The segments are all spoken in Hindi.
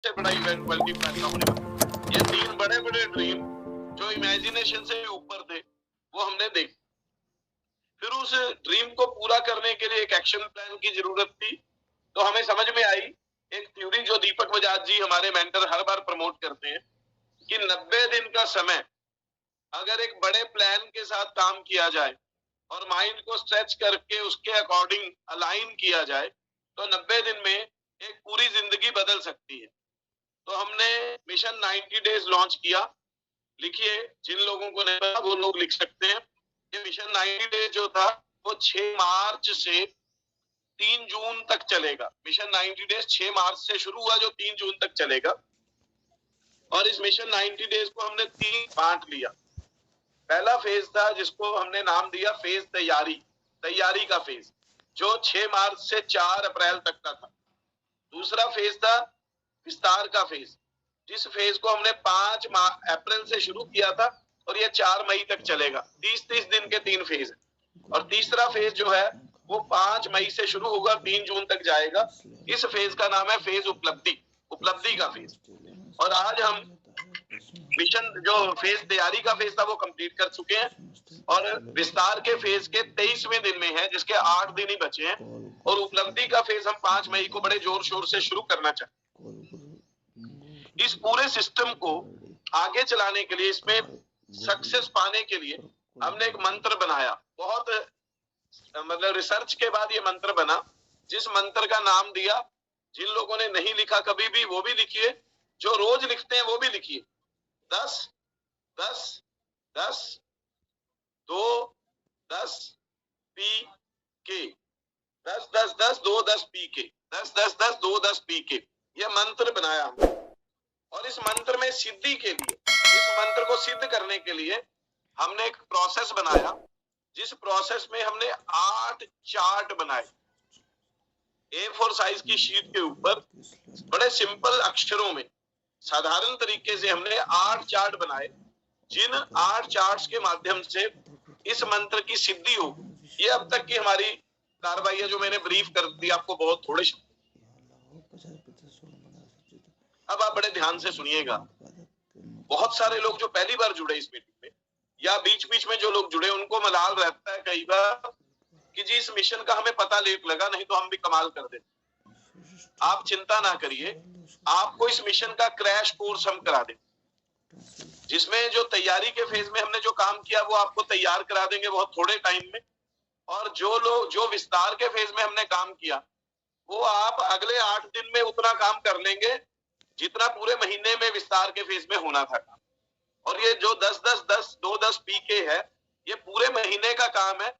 सबसे बड़ा इवेंट मल्टीप्लान का होने वाला। ये 3 बड़े-बड़े ड्रीम जो इमेजिनेशन से ऊपर थे, वो हमने देखे। फिर उस ड्रीम को पूरा करने के लिए एक एक्शन प्लान की जरूरत थी। तो हमें समझ में आई एक थ्योरी जो दीपक बजाज जी हमारे मेंटर हर बार प्रमोट करते हैं कि 90 दिन का समय अगर एक बड़े प्लान के साथ काम किया जाए और माइंड को स्ट्रेच करके उसके अकॉर्डिंग अलाइन किया जाए तो 90 दिन में एक पूरी जिंदगी बदल सकती है। तो हमने मिशन 90 डेज लॉन्च किया। लिखिए, जिन लोगों को नहीं पता वो लोग लिख सकते हैं। ये मिशन 90 डेज जो था वो 6 मार्च से 3 जून तक चलेगा। मिशन 90 डेज 6 मार्च से शुरू हुआ जो 3 जून तक चलेगा। और इस मिशन 90 डेज को हमने 3 बांट लिया। पहला फेज था जिसको हमने नाम दिया फेज तैयारी का फेज, जो 6 मार्च से 4 अप्रैल तक का था। दूसरा फेज था विस्तार का फेज, जिस फेज को हमने 5 अप्रैल से शुरू किया था और ये 4 मई तक चलेगा। 30-30 दिन के 3 फेज है। और तीसरा फेज जो है वो 5 मई से शुरू होगा, 3 जून तक जाएगा। इस फेज का नाम है फेज उपलब्धि का फेज। और आज हम मिशन जो फेज तैयारी का फेज था वो कंप्लीट कर चुके हैं और विस्तार के फेज के 23वें दिन में है, जिसके 8 दिन ही बचे हैं। और उपलब्धि का फेज हम 5 मई को बड़े जोर शोर से शुरू करना चाहते हैं। इस पूरे सिस्टम को आगे चलाने के लिए, इसमें सक्सेस पाने के लिए हमने एक मंत्र बनाया। बहुत मतलब रिसर्च के बाद ये मंत्र बना, जिस मंत्र का नाम दिया, जिन लोगों ने नहीं लिखा कभी भी वो भी लिखिए, जो रोज लिखते हैं वो भी लिखिए। 10 10 10 2 10 पी के 10 10 10 2 10 पी के 10 10 10 2 10 पी के ये मंत्र बनाया हमने। और इस मंत्र में सिद्धि के लिए, इस मंत्र को सिद्ध करने के लिए हमने एक प्रोसेस बनाया, जिस प्रोसेस में हमने 8 चार्ट बनाए। A4 साइज की शीट के ऊपर बड़े सिंपल अक्षरों में साधारण तरीके से हमने 8 चार्ट बनाए, जिन 8 चार्ट्स के माध्यम से इस मंत्र की सिद्धि हो। ये अब तक की हमारी कार्रवाई है जो मैंने ब्रीफ कर दी आपको बहुत थोड़े। अब आप बड़े ध्यान से सुनिएगा। बहुत सारे लोग जो पहली बार जुड़े इस मीटिंग में या बीच बीच में जो लोग जुड़े, उनको मलाल रहता है कई बार कि जी इस मिशन का हमें पता लेट लगा, नहीं तो हम भी कमाल कर देते। आप चिंता ना करिए, आपको इस मिशन का क्रैश कोर्स हम करा देंगे, जिसमें जो तैयारी के फेज में हमने जो काम किया वो आपको तैयार करा देंगे बहुत थोड़े टाइम में। और जो लोग जो विस्तार के फेज में हमने काम किया वो आप अगले 8 दिन में उतना काम कर लेंगे जितना पूरे महीने में विस्तार के फेज में होना था। और ये जो 10 10 10 2 10 पीके है, ये पूरे महीने का काम है।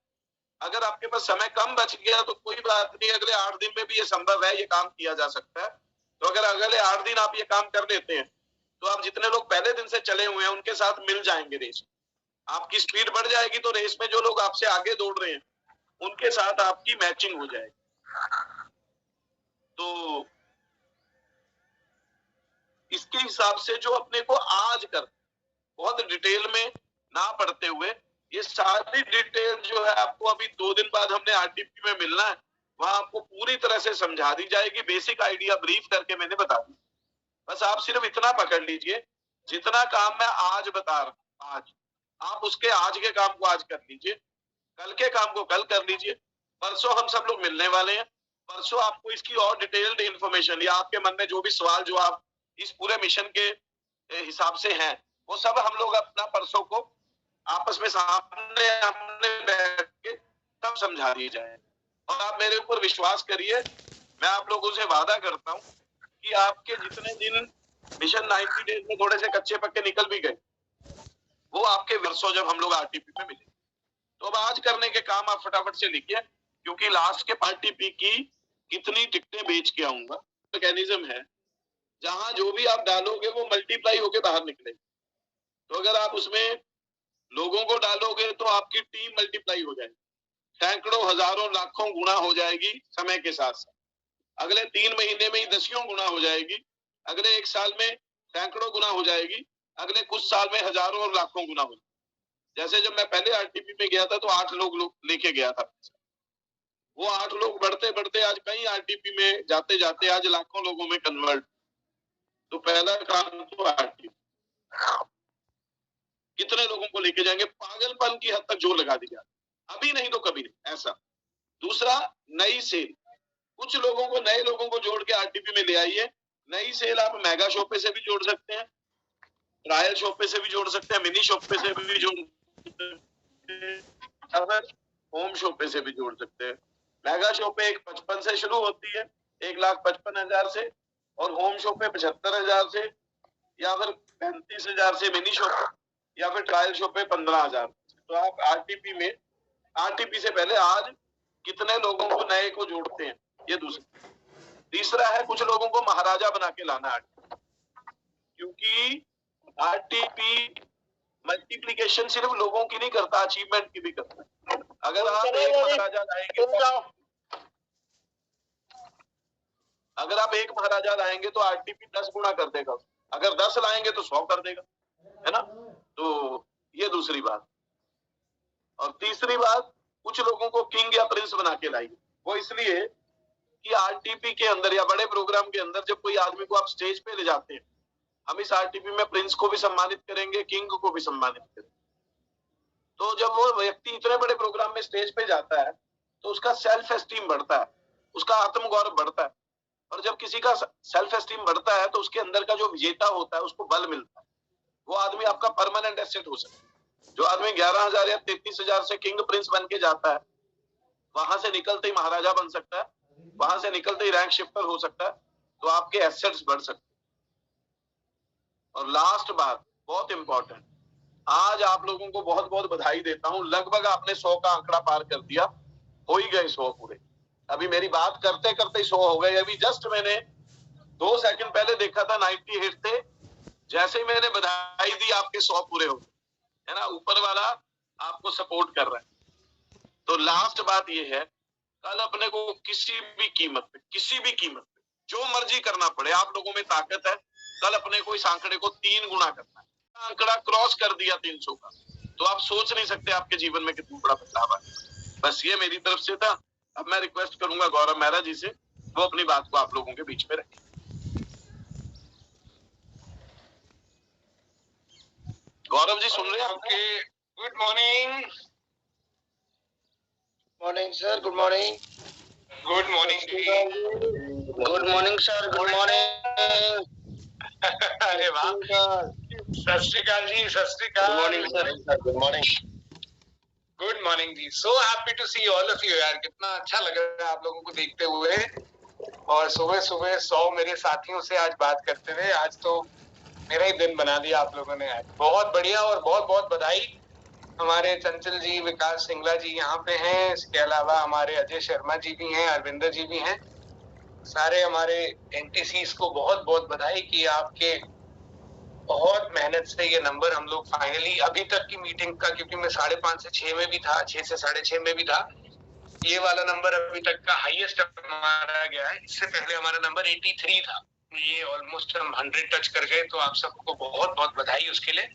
अगर आपके पास समय कम बच गया तो कोई बात नहीं, अगले 8 दिन में भी ये संभव है, ये काम किया जा सकता है। तो अगर अगले 8 दिन आप ये काम कर लेते हैं तो आप जितने लोग पहले दिन से चले हुए हैं उनके साथ मिल जाएंगे रेस। आपकी स्पीड बढ़ जाएगी, तो रेस में जो लोग आपसे आगे दौड़ रहे हैं उनके साथ आपकी मैचिंग हो जाएगी। तो इसके हिसाब से जो अपने को आज कर, बहुत डिटेल में ना पढ़ते हुए, ये सारी डिटेल जो है आपको अभी 2 दिन बाद हमने आरटीपी में मिलना है, वहां आपको पूरी तरह से समझा दी जाएगी। बेसिक आइडिया ब्रीफ करके मैंने बता दी। बस आप सिर्फ इतना पकड़ लीजिए, जितना काम मैं आज बता रहा हूं आज, आप उसके आज के काम को आज कर लीजिए, कल के काम को कल कर लीजिए। परसों हम सब लोग मिलने वाले हैं। परसों आपको इसकी और डिटेल्ड इंफॉर्मेशन या आपके मन में जो भी सवाल जो आप इस पूरे मिशन के हिसाब से हैं, वो सब हम लोग अपना परसों को आपस में सामने बैठ के तब समझा दिए जाए। और आप मेरे ऊपर विश्वास करिए, मैं आप लोगों से वादा करता हूँ कि आपके जितने दिन मिशन 90 डेज में थोड़े से कच्चे पक्के निकल भी गए, वो आपके वर्षों जब हम लोग आरटीपी में मिले। तो अब आज करने के काम आप फटाफट से लिखिए, क्योंकि लास्ट के आरटीपी की कितनी टिकटें बेच के आऊंगा मैकेनिज्म है, जहां जो भी आप डालोगे वो मल्टीप्लाई होके बाहर निकलेगी। तो अगर आप उसमें लोगों को डालोगे तो आपकी टीम मल्टीप्लाई हो जाएगी, सैकड़ों हजारों लाखों गुना हो जाएगी समय के साथ साथ। अगले 3 महीने में ही दसियों गुना हो जाएगी, अगले 1 साल में सैकड़ों गुना हो जाएगी, अगले कुछ साल में हजारों और लाखों गुना हो जाएगी। जैसे जब मैं पहले आरटीपी में गया था तो 8 लोग लेके गया था, वो 8 लोग बढ़ते बढ़ते आज कई आरटीपी में जाते जाते आज लाखों लोगों में कन्वर्ट। पहला काम तो आरटीपी, कितने लोगों को लेके जाएंगे, पागलपन की हद तक जोर लगा दी जाए, अभी नहीं तो कभी नहीं, ऐसा। दूसरा, नई सेल, कुछ लोगों को, नए लोगों को जोड़ के आरटीपी में ले आइए। नई सेल आप मेगा शॉप पे से भी जोड़ सकते हैं, ट्रायल शॉप पे से भी जोड़ सकते हैं, मिनी शॉप पे से भी जोड़ सकते हैं, अगर होम शॉप पे से भी जोड़ सकते हैं। मेगा शॉप पे 155 से शुरू होती है, 1,55,000 से, और होम शॉप पे 75,000 से, या फिर 35,000 से मिनी शॉप, या फिर ट्रायल शॉप पे 15,000। तो आप आरटीपी में, आरटीपी से पहले आज कितने लोगों को नए को जोड़ते हैं, ये दूसरा। तीसरा है, कुछ लोगों को महाराजा बना के लाना आरटीपी, क्योंकि आरटीपी मल्टीप्लिकेशन सिर्फ लोगों की नहीं करता, अचीवमेंट की भी करता है। अगर आप एक महाराजा लाएंगे अगर आप एक महाराजा लाएंगे तो आरटीपी 10 गुना कर देगा, अगर 10 लाएंगे तो 100 कर देगा, है ना। तो ये दूसरी बात। और तीसरी बात, कुछ लोगों को किंग या प्रिंस बना के लाइए। वो इसलिए कि आरटीपी के अंदर या बड़े प्रोग्राम के अंदर जब कोई आदमी को आप स्टेज पे ले जाते हैं, हम इस आरटीपी में प्रिंस को भी सम्मानित करेंगे, किंग को भी सम्मानित करेंगे। तो जब वो व्यक्ति इतने बड़े प्रोग्राम में स्टेज पे जाता है तो उसका सेल्फ एस्टीम बढ़ता है, उसका आत्मगौरव बढ़ता है। और जब किसी का सेल्फ एस्टीम बढ़ता है तो उसके अंदर का जो विजेता होता है उसको बल मिलता है, वो आदमी आपका परमानेंट एसेट हो सकता है। जो आदमी 11,000 या 33,000 से किंग प्रिंस बन के जाता है, वहां से निकलते ही महाराजा बन सकता है, वहां से निकलते ही रैंक शिफ्टर हो सकता है, तो आपके एसेट्स बढ़ सकते हैं। और लास्ट बात बहुत इंपॉर्टेंट, आज आप लोगों को बहुत बहुत बधाई देता हूं, लगभग आपने 100 का आंकड़ा पार कर दिया, हो ही गए 100 पूरे। अभी मेरी बात करते करते 100 हो गए। अभी जस्ट मैंने 2 सेकंड पहले देखा था 98 थे, जैसे ही मैंने बधाई दी आपके 100 पूरे हो गए, है ना। ऊपर वाला आपको सपोर्ट कर रहा है। तो लास्ट बात ये है, कल अपने को किसी भी कीमत पे जो मर्जी करना पड़े, आप लोगों में ताकत है, कल अपने को इस आंकड़े को 3 गुना करना है। आंकड़ा क्रॉस कर दिया 300 का, तो आप सोच नहीं सकते आपके जीवन में कितना बड़ा बदलाव आया। बस ये मेरी तरफ से था। अब मैं रिक्वेस्ट करूंगा गौरव मेहरा जी से, वो अपनी बात को आप लोगों के बीच में रखें। गौरव जी सुन रहे हैं आपके? Good morning. Morning sir, good morning. Good morning good morning sir, good morning. अरे वाह, Sat Sri Akal ji, Sat Sri Akal. Good morning sir, good morning. Good morning ji. So happy to see all of you यार, कितना अच्छा लग रहा है आप लोगों को देखते हुए। और सुबह सुबह 100 मेरे साथियों से आज बात करते हुए, आज तो मेरा ही दिन बना दिया आप लोगों ने। बहुत बढ़िया और बहुत बहुत बधाई। हमारे चंचल जी, विकास सिंगला जी यहाँ पे हैं, इसके अलावा हमारे अजय शर्मा जी भी हैं, अरविंदर जी भी हैं। सारे हमारे एनटीसीज को बहुत बहुत बधाई कि आपके बहुत मेहनत से ये नंबर हम लोग फाइनली, अभी तक की मीटिंग का, क्योंकि मैं 5:30 से 6 में भी था, 6 से 6:30 में भी था, ये वाला नंबर अभी तक का हाईएस्ट हमारा गया है। इससे पहले हमारा नंबर 83 था, ये ऑलमोस्ट हम 100 टच कर गए। तो आप सबको बहुत बहुत बधाई उसके लिए।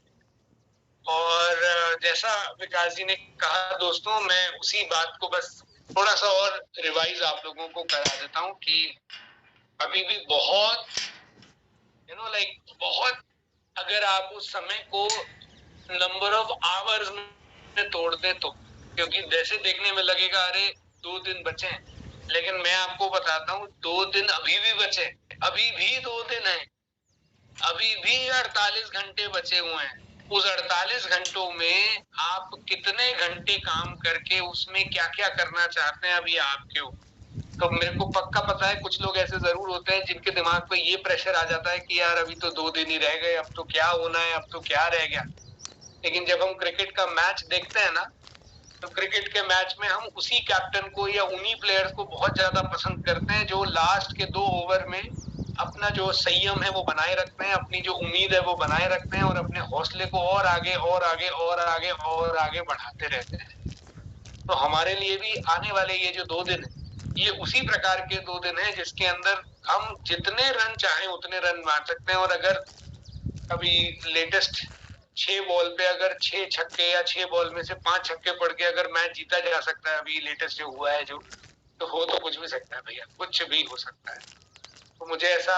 और जैसा विकास जी ने कहा दोस्तों, मैं उसी बात को बस थोड़ा सा और रिवाइज आप लोगों को करा देता हूँ कि अभी भी बहुत बहुत, अगर आप उस समय को नंबर ऑफ आवर्स में तोड़ दे तो, क्योंकि जैसे देखने में लगेगा अरे 2 दिन बचे हैं, लेकिन मैं आपको बताता हूँ 2 दिन अभी भी बचे, अभी भी 2 दिन है, अभी भी 48 घंटे बचे हुए हैं। उस 48 घंटों में आप कितने घंटे काम करके उसमें क्या क्या करना चाहते हैं, अभी आपके ऊपर। तो मेरे को पक्का पता है कुछ लोग ऐसे जरूर होते हैं जिनके दिमाग पे ये प्रेशर आ जाता है कि यार अभी तो 2 दिन ही रह गए, अब तो क्या होना है, अब तो क्या रह गया। लेकिन जब हम क्रिकेट का मैच देखते हैं ना, तो क्रिकेट के मैच में हम उसी कैप्टन को या उन्हीं प्लेयर्स को बहुत ज्यादा पसंद करते हैं जो लास्ट के 2 ओवर में अपना जो संयम है वो बनाए रखते हैं, अपनी जो उम्मीद है वो बनाए रखते हैं, और अपने हौसले को और आगे और आगे और आगे और आगे बढ़ाते रहते हैं। तो हमारे लिए भी आने वाले ये जो 2 दिन है, ये उसी प्रकार के 2 दिन है जिसके अंदर हम जितने रन चाहें उतने रन मार सकते हैं। और अगर अभी लेटेस्ट 6 बॉल पे अगर 6 छक्के या 6 बॉल में से 5 छक्के पड़ के अगर मैच जीता जा सकता है, अभी लेटेस्ट जो हुआ है, जो तो हो तो कुछ भी सकता है भैया, कुछ भी हो सकता है। तो मुझे ऐसा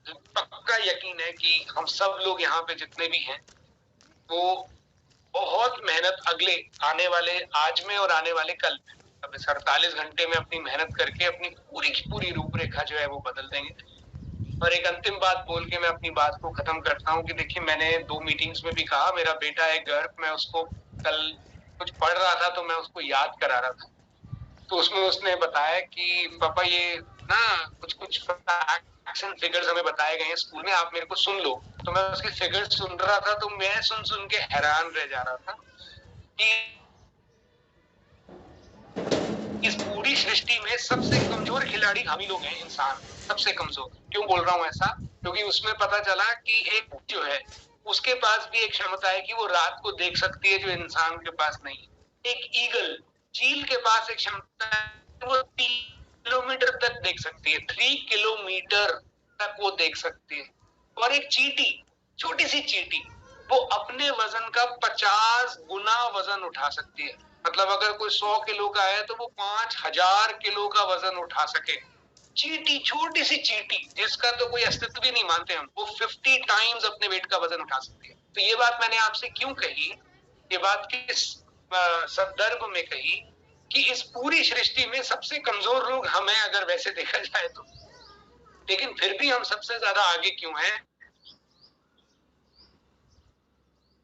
पक्का यकीन है कि हम सब लोग यहाँ पे जितने भी हैं वो बहुत मेहनत अगले आने वाले आज में और आने वाले कल में अब 48 घंटे में अपनी मेहनत करके अपनी पूरी की पूरी रूपरेखा जो है वो बदल देंगे। और एक अंतिम बात बोल के मैं अपनी बात को खत्म करता हूँ कि देखिए, मैंने 2 मीटिंग्स में भी कहा, मेरा बेटा है घर, मैं उसको कल कुछ पढ़ रहा था तो मैं उसको याद करा रहा था, तो उसमें उसने बताया कि पापा ये ना कुछ एक्शन फिगर्स हमें बताए गए हैं स्कूल में, आप मेरे को सुन लो। तो मैं उसके फिगर्स सुन रहा था, तो मैं सुन के हैरान रह जा रहा था कि इस पूरी सृष्टि में सबसे कमजोर खिलाड़ी हम ही लोग हैं, इंसान सबसे कमजोर। क्यों बोल रहा हूं ऐसा? क्योंकि उसमें पता चला कि एक जो है उसके पास भी एक क्षमता है कि वो रात को देख सकती है जो इंसान के पास नहीं है। एक ईगल, चील के पास एक क्षमता है, वो 3 किलोमीटर तक देख सकती है, 3 किलोमीटर तक वो देख सकती है। और एक चींटी, छोटी सी चींटी, वो अपने वजन का 50 गुना वजन उठा सकती है। मतलब अगर कोई 100 किलो का है तो वो 5000 किलो का वजन उठा सके। चींटी, छोटी सी चींटी जिसका तो कोई अस्तित्व भी नहीं मानते हम, वो 50 टाइम्स अपने वेट का वजन उठा सकती है। तो ये बात मैंने आपसे क्यों कही, ये बात किस संदर्भ में कही कि इस पूरी सृष्टि में सबसे कमजोर लोग हम हैं अगर वैसे देखा जाए तो, लेकिन फिर भी हम सबसे ज्यादा आगे क्यों हैं?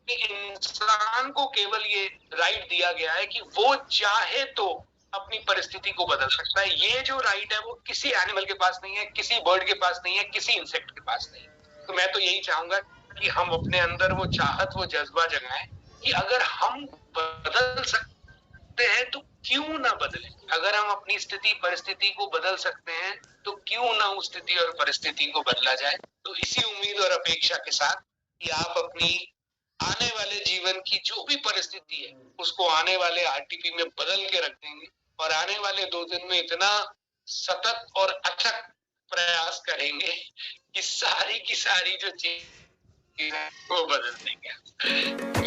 कि इंसान को केवल ये राइट दिया गया है कि वो चाहे तो अपनी परिस्थिति को बदल सकता है। ये जो राइट है वो किसी एनिमल के पास नहीं है, किसी बर्ड के पास नहीं है, किसी इंसेक्ट के पास नहीं है। तो मैं तो यही चाहूंगा कि हम अपने अंदर वो चाहत, वो जज्बा जगाएं कि अगर हम बदल सकते हैं तो क्यों ना बदलें। अगर हम अपनी स्थिति परिस्थिति को बदल सकते हैं तो क्यों ना उस स्थिति और परिस्थिति को बदला जाए। तो इसी उम्मीद और अपेक्षा के साथ कि आप अपनी आने वाले जीवन की जो भी परिस्थिति है उसको आने वाले आरटीपी में बदल के रख देंगे और आने वाले 2 दिन में इतना सतत और अथक प्रयास करेंगे कि सारी की सारी जो चीज है वो बदल देंगे।